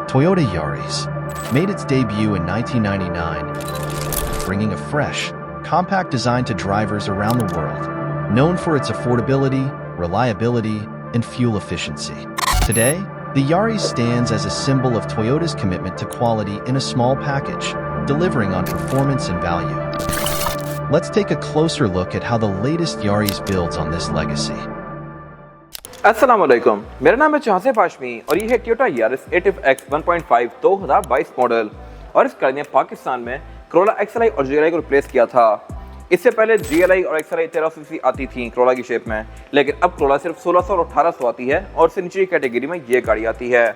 Toyota Yaris made its debut in 1999, bringing a fresh, compact design to drivers around the world, known for its affordability, reliability, and fuel efficiency. Today, the Yaris stands as a symbol of Toyota's commitment to quality in a small package, delivering on performance and value. Let's take a closer look at how the latest Yaris builds on this legacy. अस्सलाम वालेकुम, मेरा नाम है चाहसेब हाशमी और ये है Toyota Yaris एटिव x 1.5 2022 model. और इस गाड़ी ने पाकिस्तान में कोरोला XLI और GLI को रिप्लेस किया था। इससे पहले GLI और XLI 1300 सीसी आती थी कोरोला की शेप में, लेकिन अब कोरोला सिर्फ 1600 और 1800 आती है और इससे नीचे की कैटेगरी में ये गाड़ी आती है।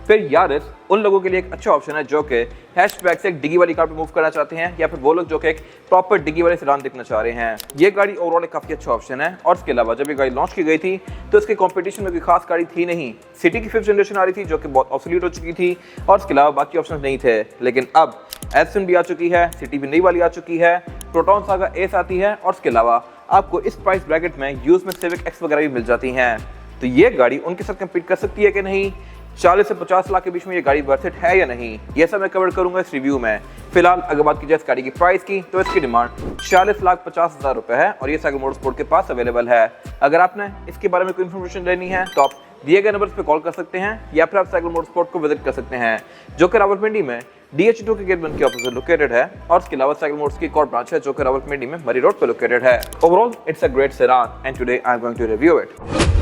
फिर यारिस उन लोगों के लिए एक अच्छा ऑप्शन है जो कि हैचबैक से एक डिग्गी वाली कार पे मूव करना चाहते हैं, या फिर वो लोग जो कि एक प्रॉपर डिग्गी वाले सेडान देखना चाह रहे हैं। ये गाड़ी ओवरऑल एक काफ़ी अच्छा ऑप्शन है। और इसके अलावा जब ये गाड़ी लॉन्च की गई थी तो इसके कंपटीशन में कोई खास गाड़ी थी नहीं। सिटी की 5th जनरेशन आ रही थी जो कि बहुत ऑब्सोल्यूट हो चुकी थी और इसके अलावा बाकी ऑप्शन नहीं थे। लेकिन अब एस्टन भी आ चुकी है, सिटी भी नई वाली आ चुकी है, प्रोटॉन सागा एस आती है और इसके अलावा आपको इस प्राइस ब्रैकेट में यूज में सिविक एक्स वगैरह भी मिल जाती हैं। तो ये गाड़ी उनके साथ कम्पीट कर सकती है कि नहीं, 40 से 50 लाख के बीच में ये गाड़ी वर्थ इट है या नहीं, ये सब मैं कवर करूंगा इस रिव्यू में। फिलहाल अगर बात की जाए इस गाड़ी की प्राइस की तो इसकी डिमांड 40,50,000 रुपए है और ये साइकिल मोटरस्पोर्ट के पास अवेलेबल है। अगर आपने इसके बारे में कोई इन्फॉर्मेशन लेनी है तो आप दिए गए नंबर पे कॉल कर सकते हैं या फिर आप साइकिल मोटरस्पोर्ट को विजिट कर सकते हैं जो कि रावलपिंडी में DH2 के गेट 1 के ऑपोजिट लोकेटेड है। और इसके अलावा साइकिल मोटर्स की एक और ब्रांच है जो कि रावलपिंडी में मरी रोड पे लोकेटेड है। Overall it's a great sedan and today I am going to review it.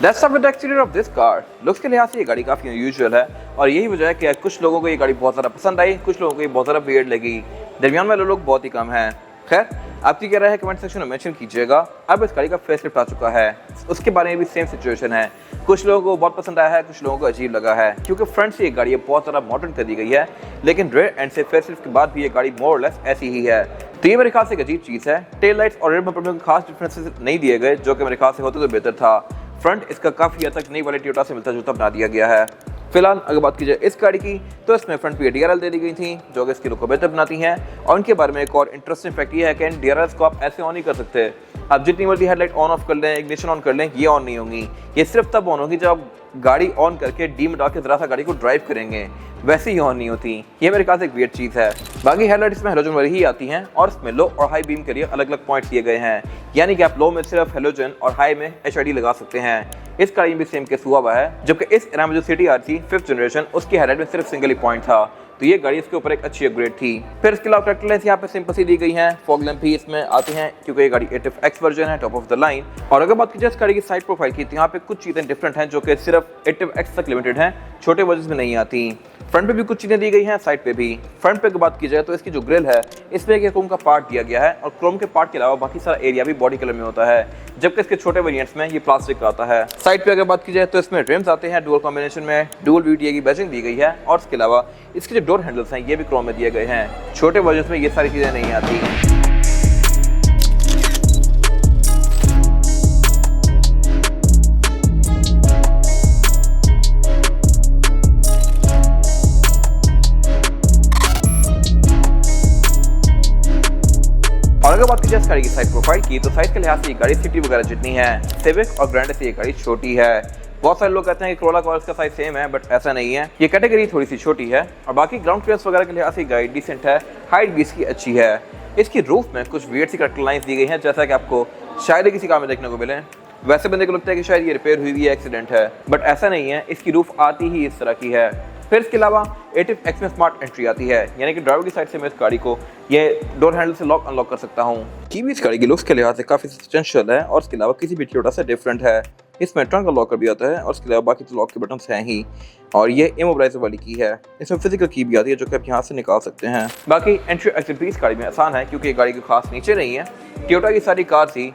Let's start with the exterior of this car. Looks के लिहाज से ये गाड़ी काफ़ी अनयूजुअल है और यही वजह है कि कुछ लोगों को ये गाड़ी बहुत ज़्यादा पसंद आई, कुछ लोगों को ये बहुत ज़्यादा वियर्ड लगी, दरमियान वाले लोग बहुत ही कम हैं। खैर, आपकी क्या राय है कमेंट सेक्शन में मेंशन कीजिएगा। अब इस गाड़ी का फेसलिफ्ट आ चुका है, उसके बारे में भी सेम सिचुएशन है। कुछ लोगों को बहुत पसंद आया है, कुछ लोगों को अजीब लगा है क्योंकि फ्रंट से ये गाड़ी बहुत ज़्यादा मॉडर्न कर दी गई है, लेकिन रेयर एंड से फेसलिफ्ट के बाद भी ये गाड़ी मोर और लेस ऐसी ही है। तो ये मेरे ख्याल से एक अजीब चीज़ है। टेल लाइट्स और रेयर बम्पर में खास डिफरेंसेस नहीं दिए गए जो कि मेरे ख्याल से होते तो बेहतर था। फ्रंट इसका काफ़ी हद तक नई वाली टोयोटा से मिलता जुलता बना दिया गया है। फिलहाल अगर बात की जाए इस गाड़ी की तो इसमें फ्रंट पे DRL दे दी गई थी जो कि इसकी लुक को बेहतर बनाती हैं। और इनके बारे में एक और इंटरेस्टिंग फैक्ट ये है कि इन DRLs को आप ऐसे ऑन नहीं कर सकते। आप जितनी मर्जी हेडलाइट ऑन ऑफ कर लें, इग्निशन ऑन कर लें, ये ऑन नहीं होंगी। ये सिर्फ तब ऑन होगी जब आप गाड़ी ऑन करके डी में डाल के जरा सा गाड़ी को ड्राइव करेंगे, वैसे ही ऑन नहीं होती। ये मेरे ख्याल से एक वियर्ड चीज़ है। बाकी हेडलाइट इसमें हेलोजन वाली ही आती हैं और इसमें लो और हाई बीम के लिए अलग अलग पॉइंट्स दिए गए हैं, यानी कि आप लो में सिर्फ हेलोजन और हाई में HID लगा सकते हैं। इस गाड़ी में भी सेम केस हुआ हुआ है, जबकि इस एरा में जो सिटी आ रही थी 5th जनरेशन उसकी हेडलाइट में सिर्फ सिंगल ही पॉइंट था। तो ये गाड़ी इसके ऊपर एक अच्छी अपग्रेड थी। फिर इसके अलावा ट्रैक्टर लाइट्स यहाँ पे सिंपल सी दी गई हैं, फॉग लैंप भी इसमें आते हैं क्योंकि ये गाड़ी एटिव एक्स वर्जन है, टॉप ऑफ द लाइन। और अगर बात की जाए इस गाड़ी की साइड प्रोफाइल की तो यहाँ पे कुछ चीज़ें डिफरेंट हैं जो कि सिर्फ एटिव एक्स तक लिमिटेड हैं, छोटे वर्जन में नहीं आती। फ्रंट पे भी कुछ चीज़ें दी गई हैं, साइड पे भी। फ्रंट पे की बात की जाए तो इसकी जो ग्रिल है इसमें एक क्रोम का पार्ट दिया गया है और क्रोम के पार्ट के अलावा बाकी सारा एरिया भी बॉडी कलर में होता है, जबकि इसके छोटे वेरिएंट्स में ये प्लास्टिक का आता है। साइड पे अगर बात की जाए तो इसमें रिम्स आते हैं डुअल कॉम्बिनेशन में, डुअल VTA की बैजिंग दी गई है और इसके अलावा इसके जो डोर हैंडल्स हैं ये भी क्रोम में दिए गए हैं। छोटे वर्जन में ये सारी चीज़ें नहीं आती। और अगर बात की जाए इस गाड़ी की साइड प्रोफाइल की तो साइज के लिहाज से ये गाड़ी सिटी वगैरह जितनी है। सिविक और ग्रैंड से ये गाड़ी छोटी है। बहुत सारे लोग कहते हैं कि कोरोला का इसका साइज सेम है, बट ऐसा नहीं है। ये कैटेगरी थोड़ी सी छोटी है और बाकी ग्राउंड क्लियरेंस वगैरह के लिहाज से गाड़ी डिसेंट है। हाइट भी इसकी अच्छी है। इसकी रूफ में कुछ वियर्ड सी कट लाइंस दी गई हैं जैसा कि आपको शायद किसी कार में देखने को मिले। वैसे बंदे को लगता है कि शायद ये रिपेयर हुई है, एक्सीडेंट है, बट ऐसा नहीं है। इसकी रूफ आती ही इस तरह की है। फिर इसके अलावा एटिव एक्स में स्मार्ट एंट्री आती है, यानी कि ड्राइवर की साइड से मैं इस गाड़ी को ये डोर हैंडल से लॉक अनलॉक कर सकता हूँ। की भी इस गाड़ी की लुक्स के लिहाज से काफ़ी सस्टेंशियल है और इसके अलावा किसी भी टोयोटा से डिफरेंट है। इसमें ट्रंक लॉकर भी आता है और इसके अलावा बाकी तो लॉक के बटन्स हैं ही। और ये इमोबिलाइजर वाली की है। इसमें फिजिकल की भी आती है जो कि आप यहाँ से निकाल सकते हैं। बाकी एंट्री एग्जिट भी इस गाड़ी में आसान है क्योंकि ये गाड़ी की खास नीचे नहीं है। टोयोटा की सारी कार ही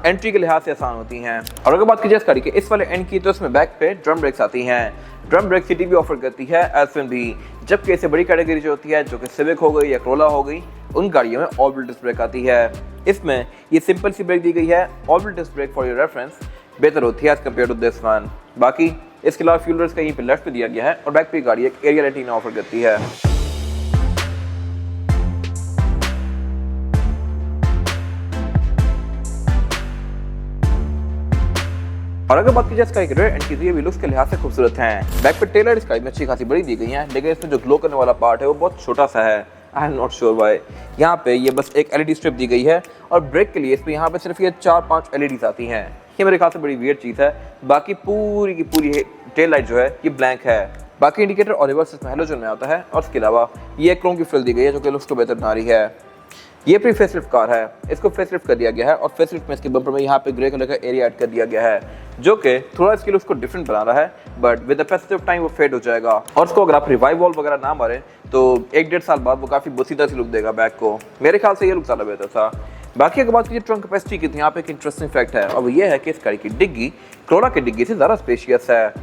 एंट्री के लिहाज से आसान होती हैं। और अगर बात की जाए इस गाड़ी के इस वाले एंड की तो इसमें बैक पे ड्रम ब्रेक्स आती हैं। ड्रम ब्रेक सिटी भी ऑफर करती है, एल्फिन भी, जबकि इससे बड़ी कैटेगरी जो होती है जो कि सिविक हो गई या कोरोला हो गई, उन गाड़ियों में ऑल व्हील डिस्क ब्रेक आती है। इसमें ये सिंपल सी ब्रेक दी गई है। All wheel disc brake for your reference बेहतर होती है as compare to this one. बाकी इसके अलावा फ्यूल रेस का यहीं पे लेफ्ट पे दिया गया है और बैक पे गाड़ी एक एरिया रेटिना ऑफर करती है। और अगर बात की जाए इसका एक रेयर एंड की तो ये भी लुक्स के लिहाज से खूबसूरत हैं। बैक पे टेल लाइट इसका में अच्छी खासी बड़ी दी गई है, लेकिन इसमें जो ग्लो करने वाला पार्ट है वो बहुत छोटा सा है। I am not sure why. यहाँ पे ये बस एक एलईडी स्ट्रिप दी गई है और ब्रेक के लिए इसमें यहाँ पे सिर्फ ये 4-5 एलईडीज आती हैं। ये मेरे ख्याल से बड़ी वियर्ड चीज़ है। बाकी पूरी की पूरी टेल लाइट जो है ये ब्लैंक है। बाकी इंडिकेटर और रिवर्स इसमें हेलोजन में आता है और इसके अलावा ये क्रोम की फ्रिल दी गई है जो कि लुक्स को बेहतर बना रही है। ये प्री फेसलिफ्ट कार है, इसको फेसलिफ्ट कर दिया गया है और फेसलिफ्ट में इसके बम्पर में यहाँ पे ग्रे कलर का एरिया ऐड कर दिया गया है जो कि थोड़ा इसके लुक्स को डिफरेंट बना रहा है, but with the passage of time वो फेड हो जाएगा। और उसको अगर आप रिवाइव वॉल वगैरह ना मारे तो 1-1.5 साल बाद वो काफ़ी बसीदा सी लुक देगा बैक को। मेरे ख्याल से ये लुक ज़्यादा बेहतर था। बाकी अगर बात कीजिए ट्रंक कैपेसिटी की तो यहाँ पे एक इंटरेस्टिंग फैक्ट है और वो ये है कि इस गाड़ी की डिग्गी क्रोला की डिग्गी से ज़्यादा स्पेशियस है।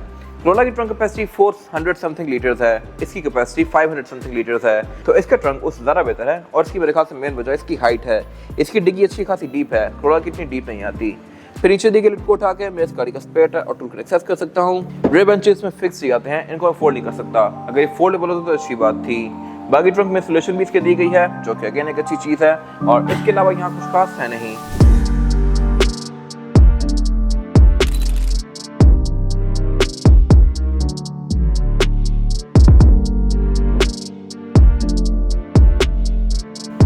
क्रोला की ट्रंक कैपेसिटी 400 समथिंग लीटर्स है, इसकी कैपेसिटी 500 समथिंग लीटर्स है, तो इसका ट्रंक उससे ज़्यादा बेहतर है। और इसकी मेरे ख्याल से मेन वजह इसकी हाइट है। इसकी डिग्गी अच्छी खासी डीप है, क्रोला की इतनी डीप नहीं आती। फिर नीचे दी गई लिफ्ट को उठा के मैं इस गाड़ी का स्पेयर टायर और टूल किट एक्सेस कर सकता हूँ। रेयर बेंचेस में फिक्स जाते हैं, इनको अफोर्ड नहीं कर सकता। अगर ये फोल्डेबल होता तो अच्छी बात थी। बाकी ट्रंक में इंसुलेशन भी इसके दी गई है जो कि अगेन एक अच्छी चीज़ है और इसके अलावा यहाँ कुछ खास है नहीं।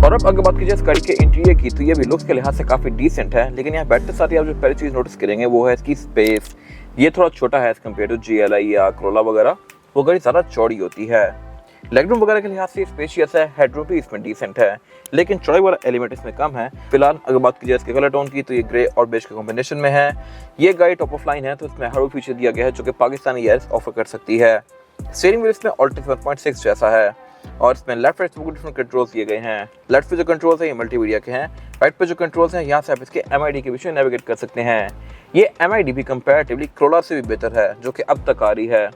और अब अगर बात कीजिए इस गाड़ी के इंटीरियर की तो ये भी लुक्स के लिहाज से काफ़ी डिसेंट है, लेकिन यहाँ बैठते साथ ही आप जो पहली चीज़ नोटिस करेंगे वो है इसकी स्पेस। ये थोड़ा छोटा है एज कम्पेयर टू GLI या क्रोला वगैरह। वो गाड़ी ज़्यादा चौड़ी होती है। लेगरूम वगैरह के लिहाज से स्पेशियस है, हेडरूम भी इसमें डिसेंट है, लेकिन चौड़ाई वाला एलिमेंट इसमें कम है। फिलहाल अगर बात कीजिए इसके कलर टोन की तो ये ग्रे और बेज के कॉम्बिनेशन में है। ये गाड़ी टॉप ऑफ लाइन है तो इसमें हर वो फीचर दिया गया है जो कि पाकिस्तानी एयर्स ऑफर कर सकती है। स्टीयरिंग व्हील इसमें Altis 1.6 जैसा है और इसमें लेफ्ट राइट में डिफरेंट कंट्रोल्स दिए गए हैं। लेफ्ट पे जो कंट्रोल्स हैं ये मल्टीमीडिया के हैं, राइट पे जो कंट्रोल्स हैं यहाँ से आप इसके MID के विषय नेविगेट कर सकते हैं। ये MID भी कंपैरेटिवली क्रोला से भी बेहतर है जो कि अब तक आ रही है।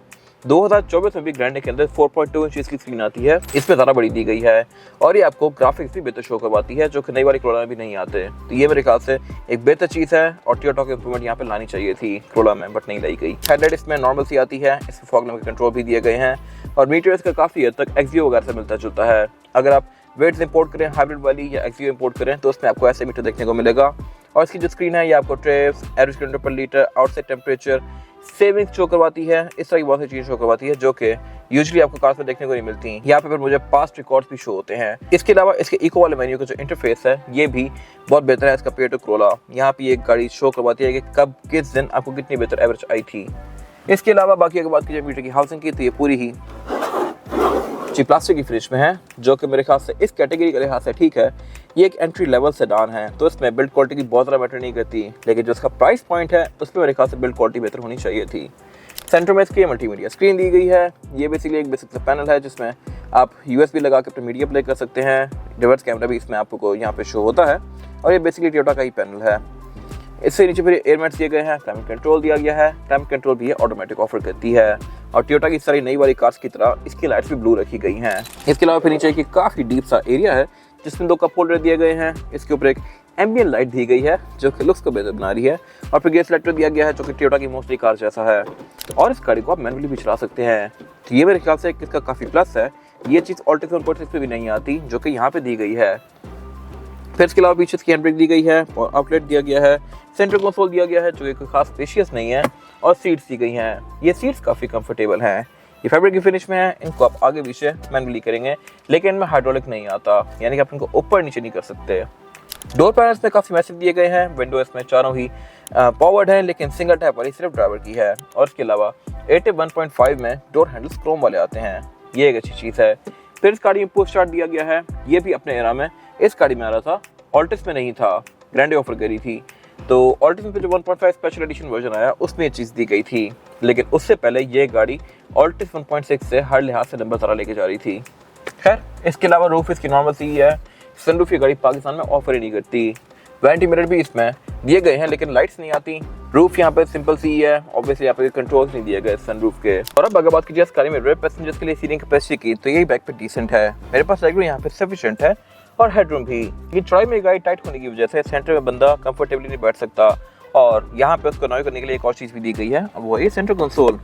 2024 में भी ग्रैंडे के अंदर 4.2 इंच की स्क्रीन आती है, इसमें ज़्यादा बड़ी दी गई है और ये आपको ग्राफिक्स भी बेहतर शो करवाती है जो कि नई वाली क्रोला में भी नहीं आते। तो ये मेरे ख्याल से एक बेहतर चीज़ है और टियर टॉक इंप्रूवमेंट यहाँ पे लानी चाहिए थी क्रोला में, बट नहीं लाई गई। हेडलाइट इसमें नॉर्मल सी आती है, इसमें फॉग लैम्प के कंट्रोल भी दिए गए हैं और मीटर इसका काफ़ी हद तक XVO वगैरह से मिलता जुलता है। अगर आप वेट्स इंपोर्ट करें हाइब्रिड वाली या XVO इंपोर्ट करें तो उसमें आपको ऐसे मीटर देखने को मिलेगा। और इसकी जो स्क्रीन है ये आपको ट्रेप्स, एवरेज किलोमीटर पर litre, outside temperature, savings show करवाती है। इस तरह की बहुत सी चीज़ शो करवाती है जो कि यूजुअली आपको कार्स में देखने को नहीं मिलती। यहाँ पे मुझे पास्ट रिकॉर्ड्स भी शो होते हैं। इसके अलावा इसके इको वाले मेन्यू का जो इंटरफेस है ये भी बहुत बेहतर है एज कम्पेयर टू क्रोला। यहाँ पे एक गाड़ी शो करवाती है कि कब किस दिन आपको कितनी बेहतर एवरेज आई थी। इसके अलावा बाकी अगर बात कीजिए मीटर की हाउसिंग की तो ये पूरी ही प्लास्टिक की फ्रिज में है जो कि मेरे ख्याल से इस कैटेगरी के लिहाज से ठीक है। ये एक एंट्री लेवल सेडान है तो इसमें बिल्ड क्वालिटी की बहुत ज़्यादा मैटर नहीं करती, लेकिन जो इसका प्राइस पॉइंट है उसमें मेरे ख्याल से बिल्ड क्वालिटी बेहतर होनी चाहिए थी। सेंटर में इसकी मल्टीमीडिया स्क्रीन दी गई है। ये बेसिकली एक बेसिक सा पैनल है जिसमें आप USB लगा के अपने मीडिया प्ले कर सकते हैं। रिवर्स कैमरा भी इसमें आपको यहाँ पे शो होता है और ये बेसिकली टोयोटा का ही पैनल है। इससे नीचे फिर एयरमेट्स दिए गए हैं, क्लाइमेट कंट्रोल दिया गया है। क्लाइमेट कंट्रोल भी ऑटोमेटिक ऑफर करती है और टोयोटा की सारी नई वाली कार्स की तरह इसकी लाइट्स भी ब्लू रखी गई हैं। इसके अलावा फिर नीचे की काफ़ी डीप सा एरिया है जिसमें 2 कप होल्डर दिए गए हैं। इसके ऊपर एक एम्बियंट लाइट दी गई है जो कि लुक्स को बेहतर बना रही है और फिर गेट सेलेक्टर दिया गया है जो कि टोयोटा की मोस्टली कार जैसा है और इस गाड़ी को आप मैनुअली भी चला सकते हैं। तो ये मेरे ख्याल से इसका काफ़ी प्लस है। ये चीज़ Altis 1.6 पे भी नहीं आती जो कि यहाँ पे दी गई है। फिर इसके अलावा पीछे इसकी हैंड ब्रेक दी गई है और आउटलेट दिया गया है। सेंटर कंसोल दिया गया है जो कि कोई खास स्पेशियस नहीं है और सीट्स दी गई हैं। ये सीट्स काफ़ी कंफर्टेबल हैं। ये फैब्रिक की फिनिश में है, इनको आप आगे पीछे मैनुअली करेंगे लेकिन इनमें हाइड्रोलिक नहीं आता, यानी कि आप इनको ऊपर नीचे नहीं कर सकते। डोर पैनल्स में काफ़ी मैसिव दिए गए हैं। विंडो इसमें चारों ही पावर्ड है लेकिन सिंगल टैप वाली सिर्फ ड्राइवर की है और इसके अलावा 81.5 में डोर हैंडल्स क्रोम वाले आते हैं, ये एक अच्छी चीज़ है। फिर इस गाड़ी में पुश स्टार्ट दिया गया है, ये भी अपने एरा में इस गाड़ी में आ रहा था, Altis में नहीं था, ग्रैंडे ऑफर करी थी। तो Altis में जो 1.5 स्पेशल एडिशन वर्जन आया उसमें ये चीज़ दी गई थी, लेकिन उससे पहले ये गाड़ी Altis 1.6 से हर लिहाज से नंबर ज़्यादा लेके जा रही थी। खैर इसके अलावा रूफ इसकी नॉर्मल सी है। सनरूफ ये गाड़ी पाकिस्तान में ऑफर ही नहीं करती। वारंटी मिरर भी इसमें दिए गए हैं लेकिन लाइट्स नहीं आती। रूफ यहाँ पे सिंपल सी है, ऑब्वियसली यहाँ पे कंट्रोल्स नहीं दिए गए सनरूफ के। और अब अगर बात कीजिए इस गाड़ी में रेयर पैसेंजर्स के लिए सीटिंग कैपेसिटी की तो यही बैक पे डिसेंट है। मेरे पास लेगरूम यहाँ पे सफिशिएंट है और हेडरूम भी। ये चौड़ाई में गाड़ी टाइट होने की वजह से सेंटर में बंदा कंफर्टेबली नहीं बैठ सकता और यहाँ पे उसको नॉइज करने के लिए एक और चीज़ भी दी गई है, वो है सेंटर कंसोल।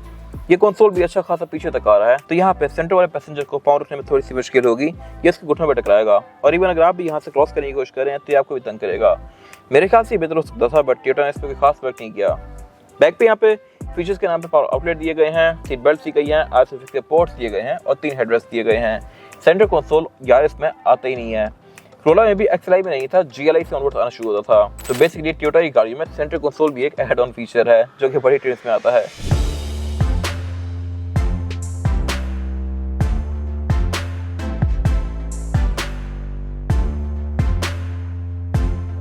ये कंसोल भी अच्छा खासा पीछे तक आ रहा है तो यहाँ पे सेंटर वाले पैसेंजर को पाँव रखने में थोड़ी सी मुश्किल होगी, ये इसके घुटनों पे टकराएगा और इवन अगर आप भी यहाँ से क्रॉस करने की कोशिश करें तो ये आपको भी तंग करेगा। मेरे ख्याल से बेहतर हो सकता था बट टोयोटा ने इस पर कोई खास वर्क नहीं किया। बैक पे यहाँ पे फीचर्स के नाम पे पावर आउटलेट दिए गए हैं, सीट बेल्ट दी गई हैं, RC के पोर्ट्स दिए गए हैं और 3 हेडरेस्ट दिए गए हैं। सेंटर कंसोल यार इसमें आता ही नहीं है। Corolla में भी XLI में नहीं था, GLI से ऑनवर्ड्स आना शुरू होता था। तो बेसिकली टोयोटा की गाड़ी में सेंटर कंसोल भी एक एड ऑन फीचर है जो कि बड़ी ट्रेंड्स में आता है।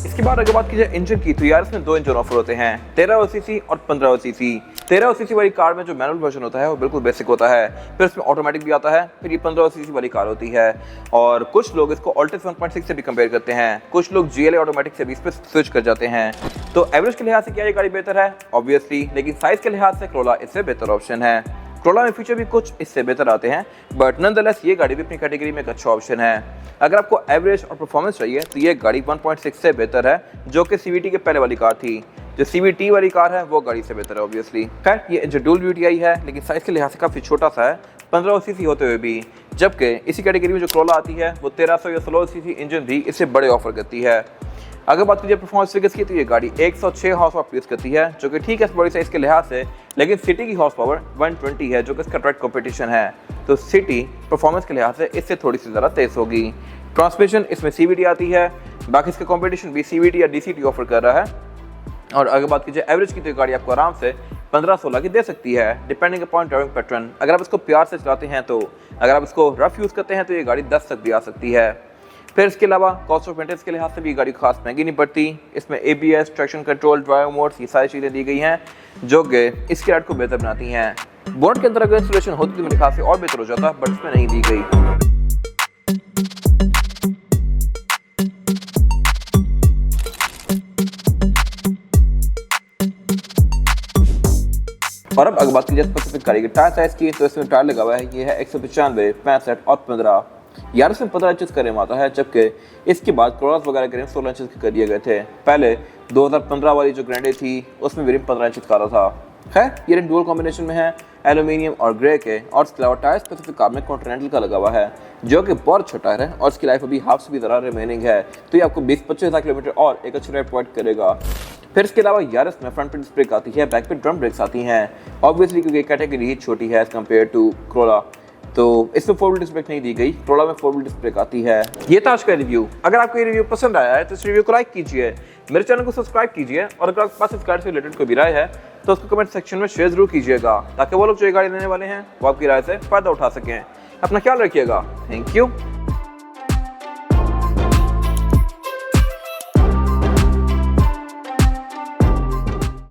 इसके बाद अगर बात की जाए इंजन की, तो यार इसमें 2 इंजन ऑफर होते हैं, 1300 सीसी और 1500 सीसी। 1300 सीसी वाली कार में जो मैनुअल वर्जन होता है वो बिल्कुल बेसिक होता है, फिर इसमें ऑटोमेटिक भी आता है, फिर ये 1500 सीसी वाली कार होती है। और कुछ लोग इसको Altis 1.6 से भी कंपेयर करते हैं, कुछ लोग GLA ऑटोमेटिक से भी इस पर स्विच कर जाते हैं। तो एवरेज के लिहाज से क्या ये गाड़ी बेहतर है? ऑब्वियसली, लेकिन साइज के लिहाज से Corolla इससे बेहतर ऑप्शन है। Corolla में फीचर भी कुछ इससे बेहतर आते हैं, बट नॉनदलेस ये गाड़ी भी अपनी कैटेगरी में एक अच्छा ऑप्शन है। अगर आपको एवरेज और परफॉर्मेंस चाहिए तो ये गाड़ी 1.6 से बेहतर है, जो कि CVT के पहले वाली कार थी। जो CVT वाली कार है वो गाड़ी से बेहतर है ऑब्वियसली। खैर, ये जो डुअल VTI है, लेकिन साइज के लिहाज से काफ़ी छोटा सा है, 1500 सीसी होते हुए भी, जबकि इसी कैटेगरी में जो Corolla आती है वो 1300 या 1600 सीसी इंजन भी इससे बड़े ऑफर करती है। अगर बात कीजिए परफॉर्मेंस फिगर्स की, तो ये गाड़ी 106 हॉर्स पावर प्रोड्यूस करती है, जो कि ठीक है बड़ी साइज के लिहाज से, लेकिन सिटी की हॉर्स पावर 120 है, जो कि इसका डायरेक्ट कॉम्पिटिशन है। तो सिटी परफॉर्मेंस के लिहाज से इससे थोड़ी सी ज़्यादा तेज होगी। ट्रांसमिशन इसमें CVT आती है, बाकी इसका कॉम्पिटिशन भी CVT या DCT ऑफर कर रहा है। और अगर बात कीजिए एवरेज की, तो ये गाड़ी आपको आराम से 15-16 की दे सकती है, डिपेंडिंग अपॉन ड्राइविंग पैटर्न। अगर आप इसको प्यार से चलाते हैं तो, अगर आप इसको रफ यूज़ करते हैं तो ये गाड़ी 10 तक भी आ सकती है। फिर इसके अलावा कॉस्ट ऑफ मेंटेनेंस के लिहाज से भी गाड़ी खास महंगी नहीं पड़ती। इसमें ABS, traction control, drive modes, ये सारी चीज़ें दी गई हैं जो कि इसकी राइड को बेहतर बनाती हैं। बोनट के अंदर अगर इंस्टॉलेशन होती तो मेरे ख्याल से और बेहतर हो जाता, बट इसमें नहीं दी गई। और अब अगर बात की जाए स्पेसिफिक गाड़ी के टायर साइज की, तो इसमें टायर लगा हुआ है, ये है 195, 65 और 15। यार इसमें 15 इंचेस का रिम आता है, जबकि इसके बाद Corollas वगैरह के रिम 16 इंचेस के कर दिए गए थे। पहले 2015 वाली जो ग्रैंडे थी उसमें भी रिम 15 इंचेस का था। खैर, ये रिम डुअल कॉम्बिनेशन में है, एल्यूमिनियम और ग्रे के, और इसके अलावा टायर स्पेसिफिक कार में कॉन्टिनेंटल का लगा हुआ है, जो कि बहुत अच्छा टायर है और इसकी लाइफ अभी हाफ से भी ज़्यादा रिमेनिंग है। तो ये आपको 20-25 हज़ार किलोमीटर और एक अच्छी राइड प्रोवाइड करेगा। फिर इसके अलावा यारिस में फ्रंट पे डिस्क ब्रेक आती है, बैक पे ड्रम ब्रेक्स आती हैं, ऑब्वियसली क्योंकि कैटेगरी ही छोटी है एज कम्पेयर टू Corolla। तो इसमें 4 व्हील डिस्क ब्रेक नहीं दी गई, Corolla में 4 व्हील डिस्क ब्रेक आती है। ये था आज का रिव्यू। अगर आपको ये रिव्यू पसंद आया है तो इस रिव्यू को लाइक कीजिए, मेरे चैनल को सब्सक्राइब कीजिए, और अगर आपके पास इस गाड़ी से रिलेटेड कोई भी राय है तो उसको कमेंट सेक्शन में शेयर जरूर कीजिएगा, ताकि वो लोग जो ये गाड़ी लेने वाले हैं वो आपकी राय से फ़ायदा उठा सकें। अपना ख्याल रखिएगा। Thank you.